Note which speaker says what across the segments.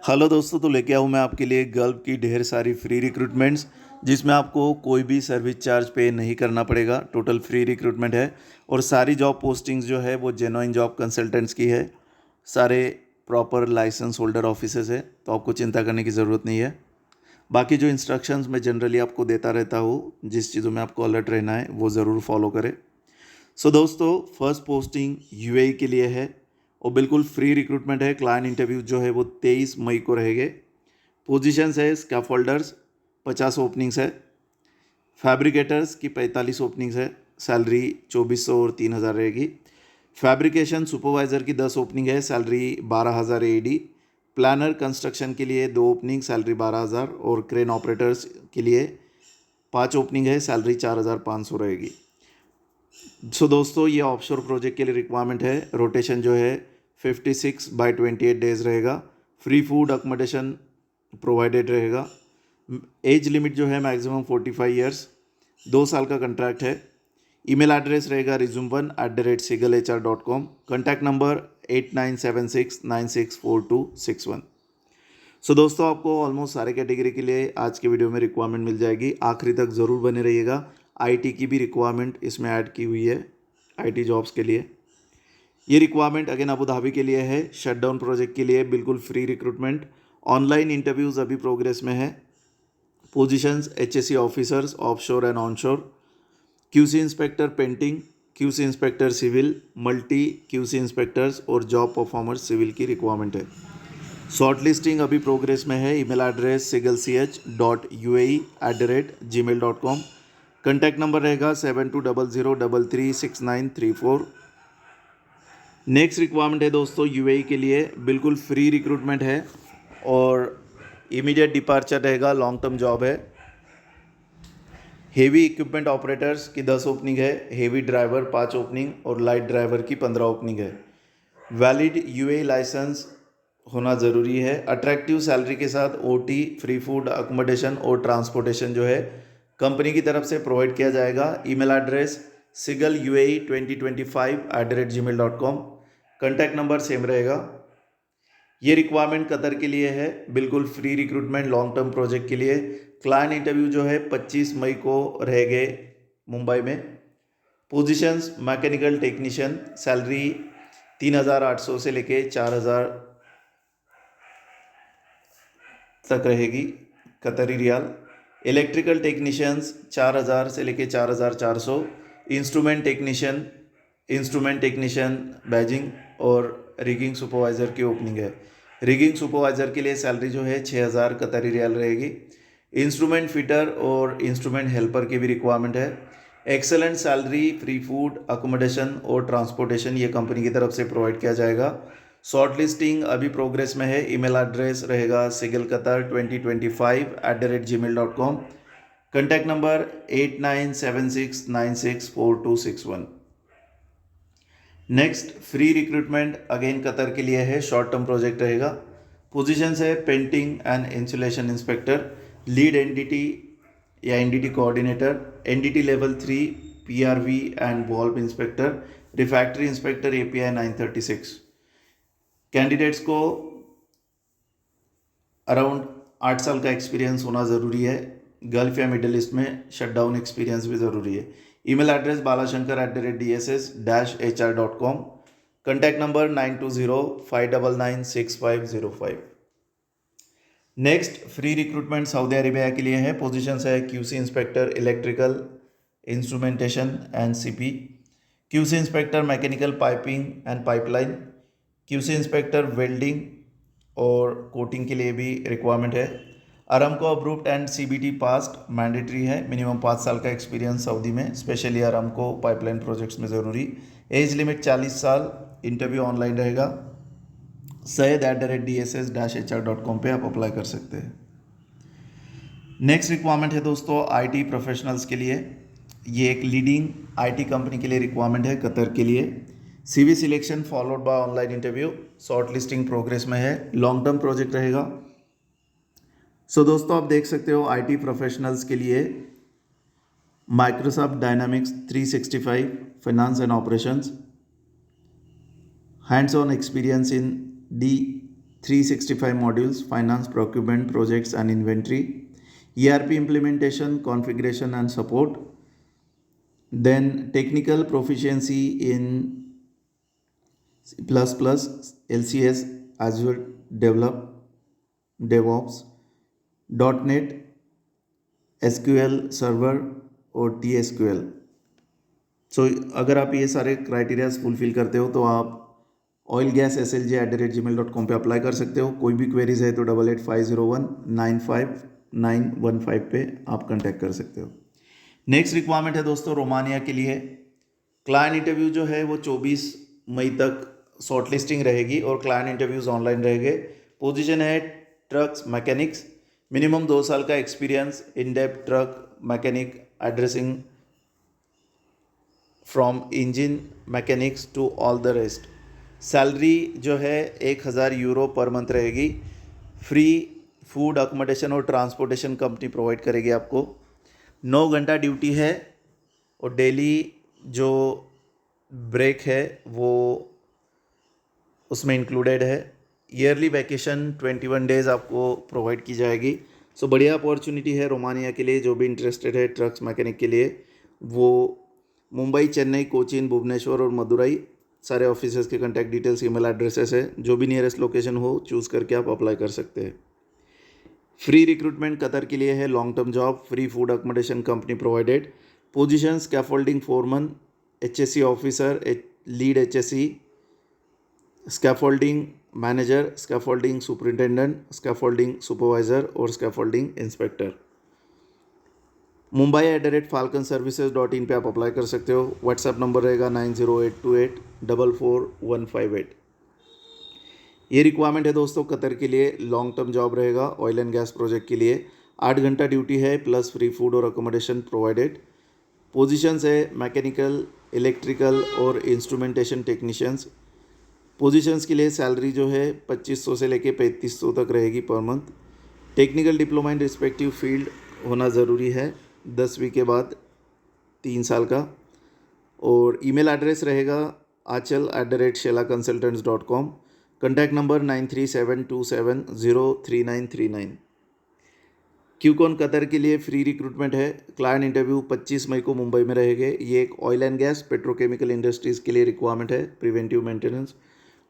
Speaker 1: Hello दोस्तों, तो लेके आऊँ मैं आपके लिए गल्फ की ढेर सारी फ्री रिक्रूटमेंट्स जिसमें आपको कोई भी सर्विस चार्ज पे नहीं करना पड़ेगा। टोटल फ्री रिक्रूटमेंट है और सारी जॉब पोस्टिंग्स जो है वो जेन्युइन जॉब कंसल्टेंट्स की है। सारे प्रॉपर लाइसेंस होल्डर ऑफिसेज है, तो आपको चिंता करने की ज़रूरत नहीं है। बाकी जो इंस्ट्रक्शंस मैं जनरली आपको देता रहता हूँ, जिस चीज़ों में आपको अलर्ट रहना है वो ज़रूर फॉलो करें। सो दोस्तों, फर्स्ट पोस्टिंग यूएई के लिए है और बिल्कुल फ्री रिक्रूटमेंट है। क्लाइंट इंटरव्यू जो है वो 23 मई को रहेंगे। पोजीशंस है स्कैफोल्डर्स 50 ओपनिंग्स है, फैब्रिकेटर्स की 45 ओपनिंग्स है, सैलरी 2400 और 3000 रहेगी। फैब्रिकेशन सुपरवाइज़र की 10 ओपनिंग है, सैलरी 12,000 एडी। प्लानर कंस्ट्रक्शन के लिए 2 ओपनिंग, सैलरी 12,000 और क्रेन ऑपरेटर्स के लिए 5 ओपनिंग है, सैलरी 4,500 रहेगी। सो दोस्तों, ये ऑफशोर प्रोजेक्ट के लिए रिक्वायरमेंट है। रोटेशन जो है 56/28 डेज रहेगा। फ्री फूड अकोमोडेशन प्रोवाइडेड रहेगा। एज लिमिट जो है मैक्सिमम 45 ईयर्स। 2 साल का कंट्रैक्ट है। ईमेल एड्रेस रहेगा resume1@sigalhr.com। Contact number 8976964261। सो दोस्तों, आपको ऑलमोस्ट सारे कैटेगरी के लिए आज के वीडियो में रिक्वायरमेंट मिल जाएगी। आखिरी तक ज़रूर बने रहिएगा। आईटी की भी रिक्वायरमेंट इसमें ऐड की हुई है। आईटी जॉब्स के लिए ये रिक्वायरमेंट अगेन अबू धाबी के लिए है। शटडाउन प्रोजेक्ट के लिए बिल्कुल फ्री रिक्रूटमेंट। ऑनलाइन इंटरव्यूज़ अभी प्रोग्रेस में है। Positions HSC officers offshore and onshore, QC inspector painting, QC inspector civil, multi QC inspectors और जॉब परफॉर्मर्स सिविल की रिक्वायरमेंट है। शॉर्ट लिस्टिंग अभी प्रोग्रेस में है। Email address sigalch.uae@gmail.com। Contact number रहेगा 7200336934। नेक्स्ट रिक्वायरमेंट है दोस्तों यूएई के लिए, बिल्कुल फ्री रिक्रूटमेंट है और इमीडिएट डिपार्चर रहेगा। लॉन्ग टर्म जॉब है। हेवी इक्विपमेंट ऑपरेटर्स की 10 ओपनिंग है, हेवी ड्राइवर 5 ओपनिंग और लाइट ड्राइवर की 15 ओपनिंग है। वैलिड यूएई लाइसेंस होना ज़रूरी है। अट्रैक्टिव सैलरी के साथ ओटी, फ्री फूड अकोमोडेशन और ट्रांसपोर्टेशन जो है कंपनी की तरफ से प्रोवाइड किया जाएगा। Email address sigaluae2025@gmail.com। Contact number same रहेगा। ये रिक्वायरमेंट कतर के लिए है, बिल्कुल free recruitment long term project के लिए। क्लाइंट इंटरव्यू जो है 25 मई को रहेंगे मुंबई में। पोजीशंस मैकेनिकल टेक्नीशियन, सैलरी 3,800 से लेके 4,000 तक रहेगी कतरी रियाल। इलेक्ट्रिकल टेक्नीशियंस 4,000 से लेके 4,400। इंस्ट्रूमेंट टेक्नीशियन बैजिंग और रिगिंग सुपरवाइज़र की ओपनिंग है। रिगिंग सुपरवाइज़र के लिए सैलरी जो है 6,000 कतरी रियाल रहेगी। इंस्ट्रूमेंट फिटर और इंस्ट्रूमेंट हेल्पर की भी रिक्वायरमेंट है। Excellent salary, free food accommodation और ट्रांसपोर्टेशन ये कंपनी की तरफ से प्रोवाइड किया जाएगा। शॉर्ट लिस्टिंग अभी प्रोग्रेस में है। ईमेल एड्रेस रहेगा sigalqatar2025@gmail.com। Contact number 8976964261। Next free recruitment again Qatar के लिए है। शॉर्ट टर्म प्रोजेक्ट रहेगा। पोजीशंस है painting and insulation inspector, lead NDT या NDT coordinator, NDT level 3 PRV and बॉल्ब inspector, refractory inspector API 936। Candidates को around 8 साल का एक्सपीरियंस होना ज़रूरी है। गल्फ या मिडल ईस्ट में शटडाउन एक्सपीरियंस भी ज़रूरी है। Email address balashankar@dss-hr.com। Contact number 9205996505। Next free recruitment Saudi Arabia के लिए है। पोजीशंस है QC inspector electrical instrumentation and CP, QC inspector mechanical piping and pipeline, QC inspector welding और कोटिंग के लिए भी रिक्वायरमेंट है। Aramco approved and CBT passed mandatory है। मिनिमम 5 साल का एक्सपीरियंस सऊदी में, स्पेशली अरामको पाइपलाइन प्रोजेक्ट्स में ज़रूरी। एज लिमिट 40 साल। इंटरव्यू ऑनलाइन रहेगा। sayed@dss-hr.com पे आप अप्लाई कर सकते हैं। नेक्स्ट रिक्वायरमेंट है दोस्तों आईटी प्रोफेशनल्स के लिए। ये एक लीडिंग आईटी कंपनी के लिए रिक्वायरमेंट है कतर के लिए। CV selection followed by online interview. Short listing progress में है। लॉन्ग टर्म प्रोजेक्ट रहेगा। सो दोस्तों, आप देख सकते हो आईटी प्रोफेशनल्स के लिए Microsoft dynamics 365 finance and operations, hands on experience in 365 modules, finance, procurement, projects and inventory, ERP implementation, configuration and support. Then technical proficiency in C++, LCS, Azure Develop, DevOps, .NET, SQL server और TSQL। सो अगर आप ये सारे criterias fulfil करते हो तो आप oilgaslj@gmail.com पे अप्लाई कर सकते हो। कोई भी क्वेरीज है तो 8850195915 पे आप कांटेक्ट कर सकते हो। नेक्स्ट रिक्वायरमेंट है दोस्तों रोमानिया के लिए। क्लाइंट इंटरव्यू जो है वो 24 मई तक शॉर्टलिस्टिंग रहेगी और क्लाइंट इंटरव्यूज ऑनलाइन रहेंगे। पोजीशन है ट्रक्स मैकेनिक्स, मिनिमम 2 साल का experience in depth truck mechanic addressing from engine mechanics to all the rest. Salary जो है 1000 यूरो पर मंथ रहेगी। फ्री फूड अकोमोडेशन और ट्रांसपोर्टेशन कंपनी प्रोवाइड करेगी आपको। 9 घंटा ड्यूटी है और डेली जो ब्रेक है वो उसमें इंक्लूडेड है। ईयरली वैकेशन 21 डेज़ आपको प्रोवाइड की जाएगी। सो बढ़िया अपॉर्चुनिटी है रोमानिया के लिए। जो भी इंटरेस्टेड है ट्रक्स मैकेनिक के लिए वो मुंबई, चेन्नई, कोचीन, भुवनेश्वर और मदुरई सारे ऑफिसेज के कॉन्टैक्ट डिटेल्स, ईमेल एड्रेसेस है। जो भी नियरेस्ट लोकेशन हो चूज़ करके आप अप्लाई कर सकते हैं। फ्री रिक्रूटमेंट कतर के लिए है। Long term job, free food accommodation company provided. Position scaffolding Foreman, HSC officer, lead HSC, scaffolding manager, scaffolding superintendent, scaffolding supervisor और स्कैफोल्डिंग इंस्पेक्टर। mumbai@falconservices.in पे आप अप्लाई कर सकते हो। व्हाट्सएप नंबर रहेगा 9082844158। ये रिक्वायरमेंट है दोस्तों कतर के लिए। लॉन्ग टर्म जॉब रहेगा ऑयल एंड गैस प्रोजेक्ट के लिए। 8 घंटा ड्यूटी है प्लस फ्री फूड और अकोमोडेशन प्रोवाइडेड। पोजीशंस है मैकेनिकल, इलेक्ट्रिकल और इंस्ट्रूमेंटेशन टेक्नीशियंस। पोजीशंस के लिए सैलरी जो है 2500 से लेके 3500 तक रहेगी per month. Technical diploma in respective field होना ज़रूरी है 10वीं के बाद 3 साल का। और ईमेल एड्रेस रहेगा achal@shelaconsultants.com। Contact number 9372703939। क्यूकॉन कतर के लिए फ्री रिक्रूटमेंट है। क्लाइंट इंटरव्यू 25 मई को मुंबई में रहेंगे। ये एक oil and gas petrochemical industries के लिए रिक्वायरमेंट है, preventive maintenance.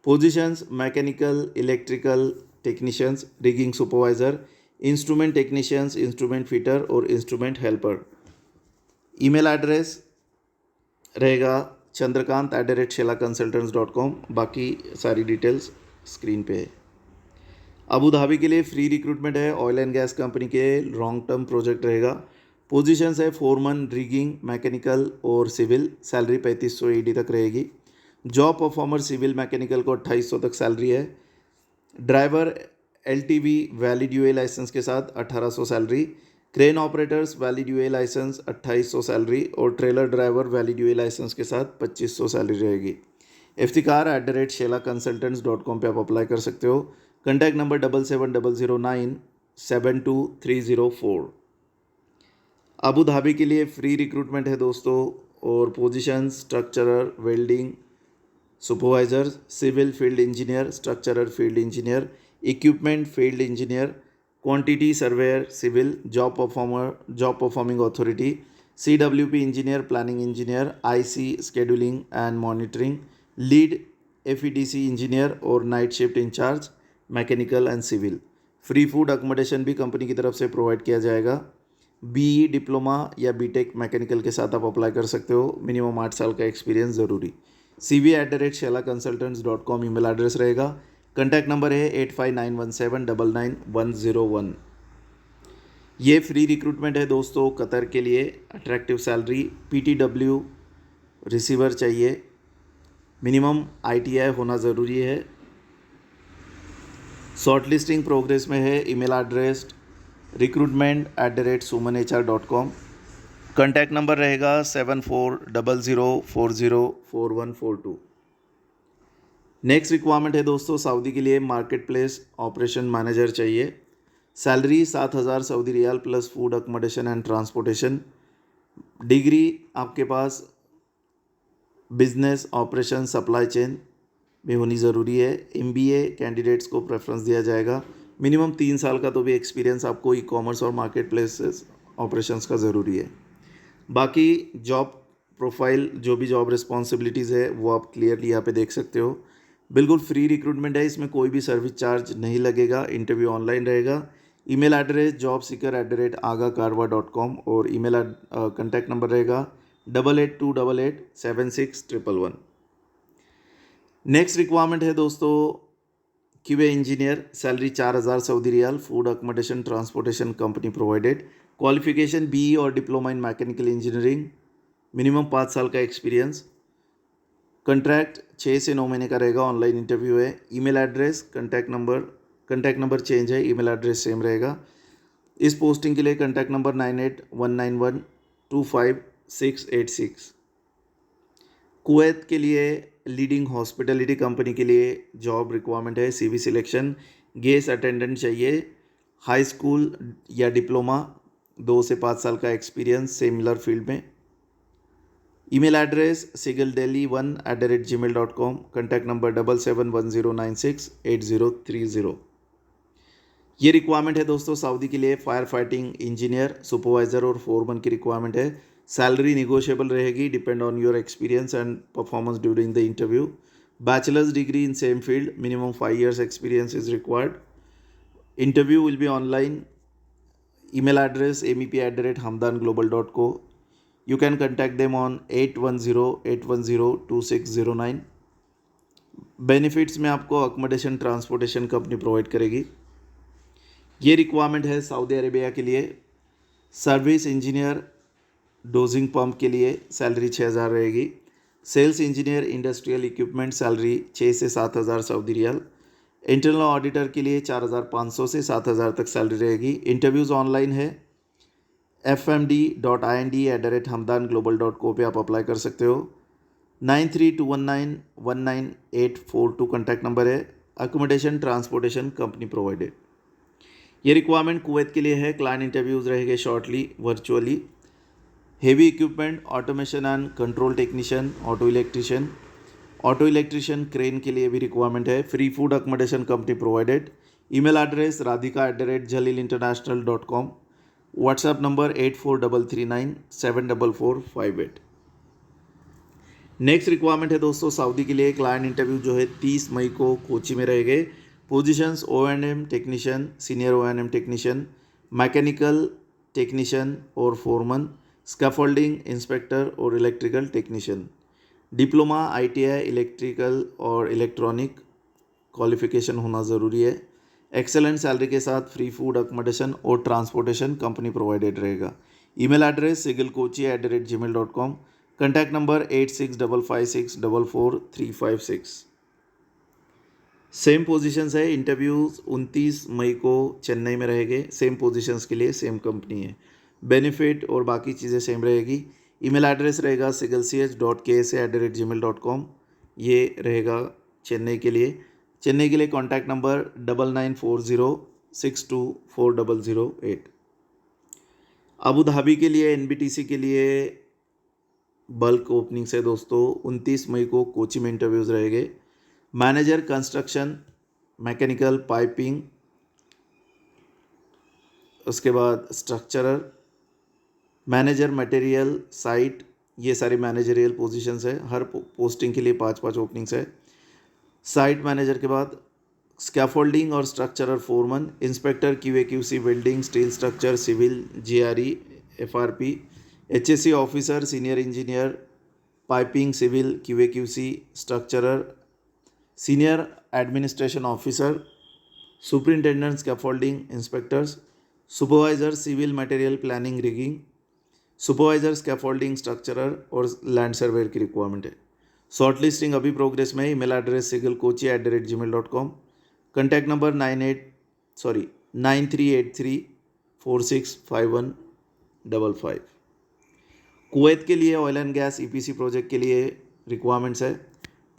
Speaker 1: Positions mechanical, electrical technicians, rigging supervisor, instrument technicians, instrument fitter और इंस्ट्रूमेंट हेल्पर। ईमेल एड्रेस रहेगा chandrakant@shelaconsultants.com। बाकी सारी डिटेल्स स्क्रीन पे है। अबू धाबी के लिए फ्री रिक्रूटमेंट है। ऑयल एंड गैस कंपनी के लॉन्ग टर्म प्रोजेक्ट रहेगा। पोजीशंस है फोरमन, रिगिंग, मैकेनिकल और सिविल। सैलरी 3500 AD तक रहेगी। जॉब परफॉर्मर सिविल मैकेनिकल को 2800 तक सैलरी है। Driver LTV valid UA licence के साथ 1800 salary. Crane operators valid UA licence 2800 salary और trailer driver valid UA licence के साथ 2500 सैलरी रहेगी। iftikhar@shelaconsultants.com पे आप अप्लाई कर सकते हो। Contact number 7700972304। अबू धाबी के लिए फ्री रिक्रूटमेंट है दोस्तों और position structural, welding supervisor, civil field engineer, structural field engineer, equipment field engineer, quantity surveyor civil, job performing authority, CWP engineer, planning engineer, IC scheduling and monitoring, lead FEDC engineer और night shift incharge mechanical and civil. Free food accommodation भी company की तरफ से provide किया जाएगा। BE diploma या BTech mechanical के साथ आप अप्लाई कर सकते हो। मिनिमम 8 साल का एक्सपीरियंस ज़रूरी। cv@shelaconsultants.com ईमेल एड्रेस रहेगा। कॉन्टैक्ट नंबर है 8591799101। ये फ्री रिक्रूटमेंट है दोस्तों कतर के लिए। अट्रैक्टिव सैलरी, PTW रिसीवर चाहिए, मिनिमम ITI होना ज़रूरी है। शॉर्ट लिस्टिंग प्रोग्रेस में है। Email address recruitment@sumanhr.com। Contact number रहेगा 7400404142। नेक्स्ट रिक्वायरमेंट है दोस्तों सऊदी के लिए। मार्केट प्लेस ऑपरेशन मैनेजर चाहिए। Salary 7000 Saudi riyal plus food accommodation and transportation. Degree आपके पास बिजनेस ऑपरेशन सप्लाई चेन में होनी ज़रूरी है। एमबीए कैंडिडेट्स को प्रेफरेंस दिया जाएगा। मिनिमम 3 साल का तो भी एक्सपीरियंस आपको ई कॉमर्स और मार्केट प्लेसेस ऑपरेशंस का ज़रूरी है। बाकी जॉब प्रोफाइल जो भी जॉब रिस्पॉन्सिबिलिटीज़ है वो आप क्लियरली यहाँ पे देख सकते हो। बिल्कुल फ्री रिक्रूटमेंट है, इसमें कोई भी सर्विस चार्ज नहीं लगेगा। इंटरव्यू ऑनलाइन रहेगा। ईमेल एड्रेस jobseeker@agakarwa.com और ईमेल कॉन्टैक्ट नंबर रहेगा 8828876111। नेक्स्ट रिक्वायरमेंट है दोस्तों QA engineer, salary 4,000 Saudi riyal, food accommodation transportation company provided, qualification BE और diploma in mechanical engineering, minimum 5 साल का एक्सपीरियंस। कंट्रैक्ट 6 से 9 महीने का रहेगा। ऑनलाइन इंटरव्यू है। Email address contact number change है, ईमेल एड्रेस सेम रहेगा। इस पोस्टिंग के लिए कॉन्टैक्ट नंबर 9819125686। कुवैत के लिए लीडिंग हॉस्पिटलिटी कंपनी के लिए जॉब रिक्वायरमेंट है। सीवी सिलेक्शन, गेस्ट अटेंडेंट चाहिए, हाई स्कूल या डिप्लोमा, 2 से 5 साल का एक्सपीरियंस सिमिलर फील्ड में। Email address sigaldelhi1@gmail.com, contact number 7710968030। ये रिक्वायरमेंट है दोस्तों सऊदी के लिए फायर फाइटिंग इंजीनियर, सुपरवाइज़र और फोरमैन की रिक्वायरमेंट है। सैलरी निगोशिएबल रहेगी, depend on your experience and performance during the interview. Bachelors degree in same field, minimum 5 years experience is required. Interview will be online. Email address mep@hamdanglobal.co। You can contact them on 8108102609। Benefits में आपको accommodation transportation company provide करेगी। ये requirement है Saudi Arabia के लिए। Service engineer dosing pump के लिए salary 6,000 रहेगी। Sales engineer industrial equipment salary 6 से 7,000 सऊदी रियाल। इंटरनल ऑडिटर के लिए 4,500 से 7,000 तक सैलरी रहेगी। इंटरव्यूज़ ऑनलाइन है। fmd.ind@hamdanglobal.co पे आप अप्लाई कर सकते हो। 9321919842 कॉन्टैक्ट नंबर है। Accommodation transportation company provided. ये रिक्वायरमेंट कुवैत के लिए है। क्लाइंट इंटरव्यूज़ रहेंगे shortly virtually. Heavy equipment automation and control technician, auto electrician crane के लिए भी रिक्वायरमेंट है। Free food accommodation company provided. Email address radhika@jalilinternational.com। WhatsApp number 8433974458। Next requirement है दोस्तों सऊदी के लिए। क्लाइंट इंटरव्यू जो है 30 मई को कोची में रहेंगे। Positions O&M technician, senior O&M technician, mechanical technician और फोरमन, स्कैफोल्डिंग इंस्पेक्टर और electrical technician. Diploma ITI electrical और इलेक्ट्रॉनिक क्वालिफिकेशन होना ज़रूरी है। एक्सेलेंट सैलरी के साथ फ्री फूड अकोमोडेशन और ट्रांसपोर्टेशन कंपनी प्रोवाइडेड रहेगा। Email address sigalkochi@gmail.com। Contact number 8655644356। Same positions है। इंटरव्यूज़ 29 मई को चेन्नई में रहेंगे। सेम पोजीशंस के लिए सेम कंपनी है। बेनिफिट और बाकी चीज़ें सेम रहेगी। ईमेल एड्रेस रहेगा sigalch.ksa@gmail.com। ये रहेगा चेन्नई के लिए। चेन्नई के लिए कॉन्टैक्ट नंबर 9940624008। अबू धाबी के लिए NBTC के लिए बल्क ओपनिंग्स है दोस्तों। 29 मई को कोची में इंटरव्यूज़ रहेंगे। मैनेजर कंस्ट्रक्शन, मैकेनिकल, पाइपिंग, उसके बाद स्ट्रक्चरर, मैनेजर मटेरियल, साइट, ये सारी मैनेजरियल पोजीशंस है। हर पोस्टिंग के लिए 5-5 ओपनिंग्स है। साइट मैनेजर के बाद स्कैफोल्डिंग और structural foreman, inspector QA/QC welding, steel structure, civil, GRE, FRP, HSC officer, senior engineer, piping, civil, QA/QC, structural, senior administration officer, superintendent scaffolding inspectors, supervisor civil material planning rigging, supervisor scaffolding structural और land surveyor की requirement है। Short listing अभी progress में है। Email address sigalkochi@gmail.com। Contact number 9383465155। Kuwait के लिए oil and gas EPC project के लिए रिक्वायरमेंट्स है।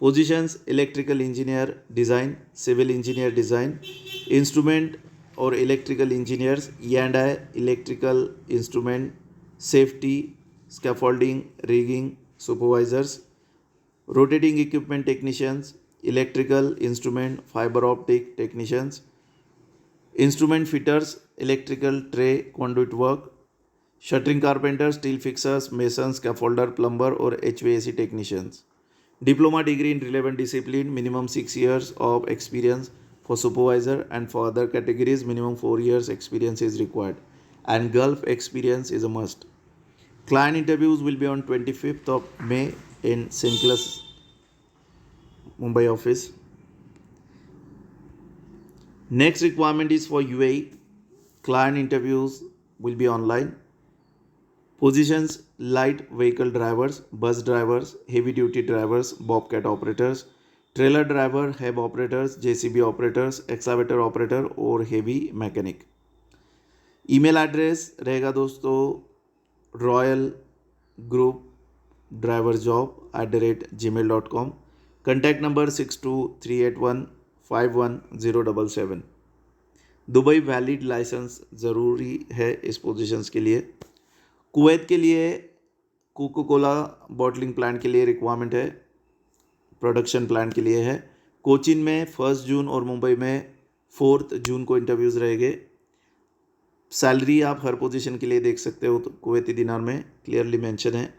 Speaker 1: Positions electrical engineer design, civil engineer design, instrument और electrical engineers, E&I electrical instrument, safety, scaffolding, rigging, supervisors, rotating equipment technicians, electrical instrument fibre optic technicians, instrument fitters, electrical tray conduit work, shuttering carpenter, steel fixers, mason, scaffolder, plumber और HVAC technicians. Diploma degree in relevant discipline, minimum 6 years of experience for supervisor, and for other categories minimum 4 years experience is required, and Gulf experience is a must. Client interviews will be on 25th of May in Sinclair's Mumbai office. Next requirement is for UAE. Client interviews will be online. Positions: light vehicle drivers, bus drivers, heavy duty drivers, bobcat operators, trailer driver, hab operators, JCB operators, excavator operator और heavy mechanic. Email address रहेगा दोस्तों royal group driver job @gmail.com. Contact number 6238151077. Dubai valid license ज़रूरी है इस positions के लिए. Kuwait के लिए कोको कोला बॉटलिंग प्लांट के लिए रिक्वायरमेंट है, प्रोडक्शन प्लांट के लिए है. कोचिन में 1 जून और मुंबई में 4 जून को इंटरव्यूज़ रहेंगे. सैलरी आप हर पोजीशन के लिए देख सकते हो, तो कुवैती दिनार में क्लियरली मेंशन है.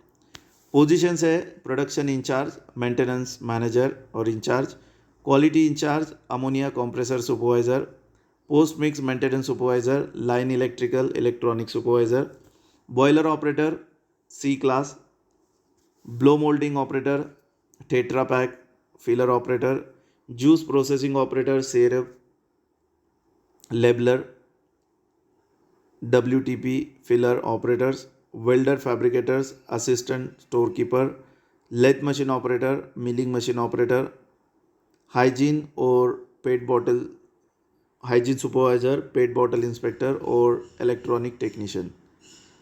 Speaker 1: पोजीशंस है प्रोडक्शन इंचार्ज, मेंटेनेंस मैनेजर और incharge, quality incharge, ammonia compressor supervisor, post mix maintenance supervisor, line electrical electronic supervisor, boiler operator C class, blow moulding operator, tetra pack filler operator, juice processing operator, syrup labeller, WTP filler operators, welder fabricators, assistant store keeper, lathe machine operator, milling machine operator, hygiene और pet bottle hygiene supervisor, pet bottle inspector और electronic technician.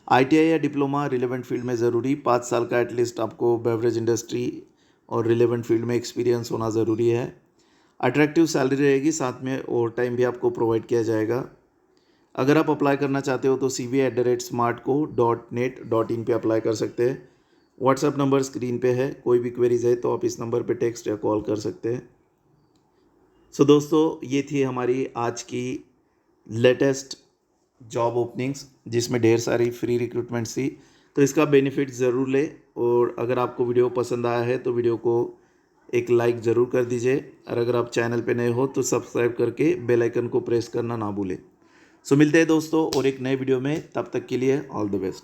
Speaker 1: ITI या diploma relevant field में ज़रूरी. 5 साल का at least आपको beverage industry और relevant field में एक्सपीरियंस होना ज़रूरी है. अट्रैक्टिव सैलरी रहेगी, साथ में ओवर टाइम भी आपको प्रोवाइड किया जाएगा. अगर आप अप्लाई करना चाहते हो तो cv@smartco.net.in पे अप्लाई कर सकते हैं. व्हाट्सएप नंबर स्क्रीन पे है, कोई भी क्वेरीज है तो आप इस नंबर पे टेक्स्ट या कॉल कर सकते हैं. सो दोस्तों, ये थी हमारी आज की लेटेस्ट जॉब ओपनिंग्स जिसमें ढेर सारी फ्री रिक्रूटमेंट्स थी. तो इसका बेनिफिट ज़रूर ले, और अगर आपको वीडियो पसंद आया है तो वीडियो को एक लाइक ज़रूर कर दीजिए, और अगर आप चैनल पे नए हो तो सब्सक्राइब करके बेल आइकन को प्रेस करना ना भूलें. सो मिलते हैं दोस्तों और एक नए वीडियो में, तब तक के लिए ऑल द बेस्ट.